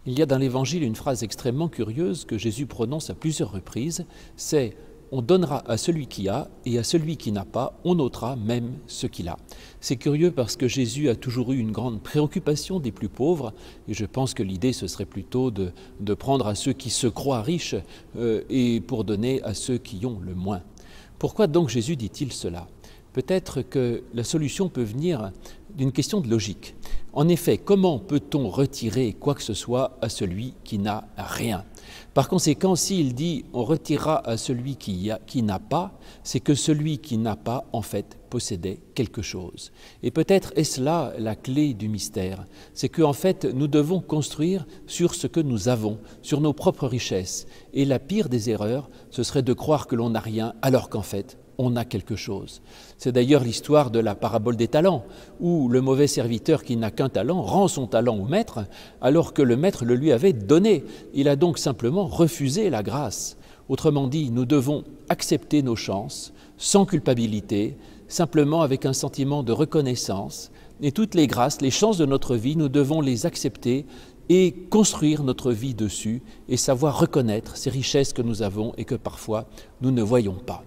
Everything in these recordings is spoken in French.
Il y a dans l'Évangile une phrase extrêmement curieuse que Jésus prononce à plusieurs reprises, c'est « On donnera à celui qui a, et à celui qui n'a pas, on ôtera même ce qu'il a ». C'est curieux parce que Jésus a toujours eu une grande préoccupation des plus pauvres, et je pense que l'idée ce serait plutôt de prendre à ceux qui se croient riches et pour donner à ceux qui ont le moins. Pourquoi donc Jésus dit-il cela ? Peut-être que la solution peut venir d'une question de logique. En effet, comment peut-on retirer quoi que ce soit à celui qui n'a rien ? Par conséquent, s'il dit « on retirera à celui qui n'a pas », c'est que celui qui n'a pas, en fait, possédait quelque chose. Et peut-être est-ce là la clé du mystère. C'est qu'en fait, nous devons construire sur ce que nous avons, sur nos propres richesses. Et la pire des erreurs, ce serait de croire que l'on n'a rien, alors qu'en fait, on a quelque chose. C'est d'ailleurs l'histoire de la parabole des talents, où le mauvais serviteur qui n'a qu'un talent rend son talent au maître, alors que le maître le lui avait donné. Il a donc simplement refusé la grâce. Autrement dit, nous devons accepter nos chances, sans culpabilité, simplement avec un sentiment de reconnaissance. Et toutes les grâces, les chances de notre vie, nous devons les accepter et construire notre vie dessus, et savoir reconnaître ces richesses que nous avons et que parfois nous ne voyons pas.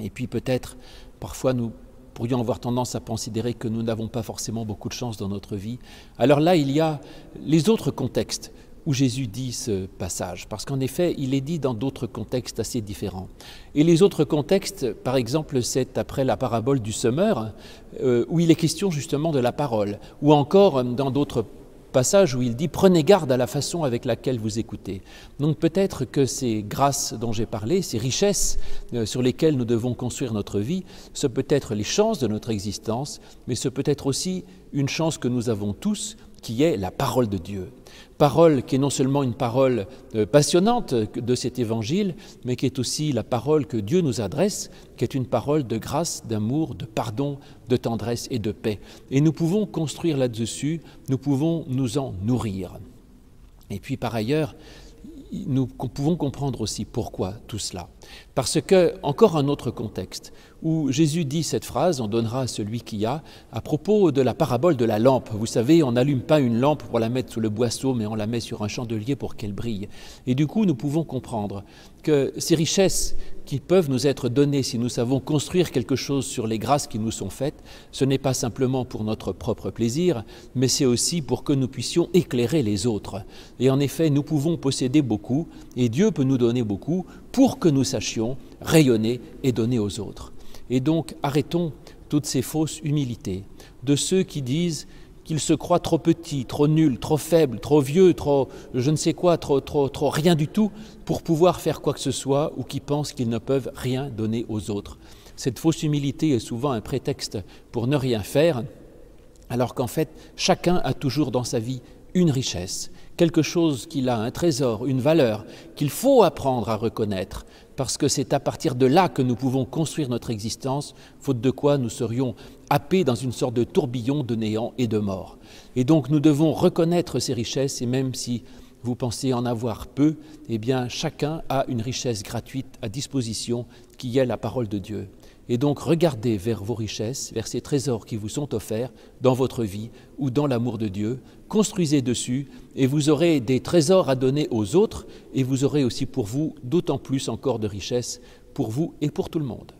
Et puis peut-être, parfois nous pourrions avoir tendance à considérer que nous n'avons pas forcément beaucoup de chance dans notre vie. Alors là, il y a les autres contextes où Jésus dit ce passage, parce qu'en effet, il est dit dans d'autres contextes assez différents. Et les autres contextes, par exemple, c'est après la parabole du semeur, où il est question justement de la parole, ou encore dans d'autres passage où il dit « Prenez garde à la façon avec laquelle vous écoutez ». Donc peut-être que ces grâces dont j'ai parlé, ces richesses sur lesquelles nous devons construire notre vie, ce peut être les chances de notre existence, mais ce peut être aussi une chance que nous avons tous, qui est la parole de Dieu. Parole qui est non seulement une parole passionnante de cet évangile, mais qui est aussi la parole que Dieu nous adresse, qui est une parole de grâce, d'amour, de pardon, de tendresse et de paix. Et nous pouvons construire là-dessus, nous pouvons nous en nourrir. Et puis par ailleurs, nous pouvons comprendre aussi pourquoi tout cela. Parce que, encore un autre contexte, où Jésus dit cette phrase, on donnera à celui qui a, à propos de la parabole de la lampe. Vous savez, on n'allume pas une lampe pour la mettre sous le boisseau, mais on la met sur un chandelier pour qu'elle brille. Et du coup, nous pouvons comprendre que ces richesses qui peuvent nous être données si nous savons construire quelque chose sur les grâces qui nous sont faites, ce n'est pas simplement pour notre propre plaisir, mais c'est aussi pour que nous puissions éclairer les autres. Et en effet, nous pouvons posséder beaucoup, et Dieu peut nous donner beaucoup, pour que nous sachions rayonner et donner aux autres. Et donc, arrêtons toutes ces fausses humilités de ceux qui disent qu'ils se croient trop petits, trop nuls, trop faibles, trop vieux, trop je ne sais quoi, trop rien du tout pour pouvoir faire quoi que ce soit ou qui pensent qu'ils ne peuvent rien donner aux autres. Cette fausse humilité est souvent un prétexte pour ne rien faire, alors qu'en fait, chacun a toujours dans sa vie une richesse, quelque chose qu'il a, un trésor, une valeur qu'il faut apprendre à reconnaître, parce que c'est à partir de là que nous pouvons construire notre existence, faute de quoi nous serions happés dans une sorte de tourbillon de néant et de mort. Et donc nous devons reconnaître ces richesses, et même si vous pensez en avoir peu, eh bien chacun a une richesse gratuite à disposition qui est la parole de Dieu. Et donc regardez vers vos richesses, vers ces trésors qui vous sont offerts dans votre vie ou dans l'amour de Dieu, construisez dessus et vous aurez des trésors à donner aux autres et vous aurez aussi pour vous d'autant plus encore de richesses pour vous et pour tout le monde.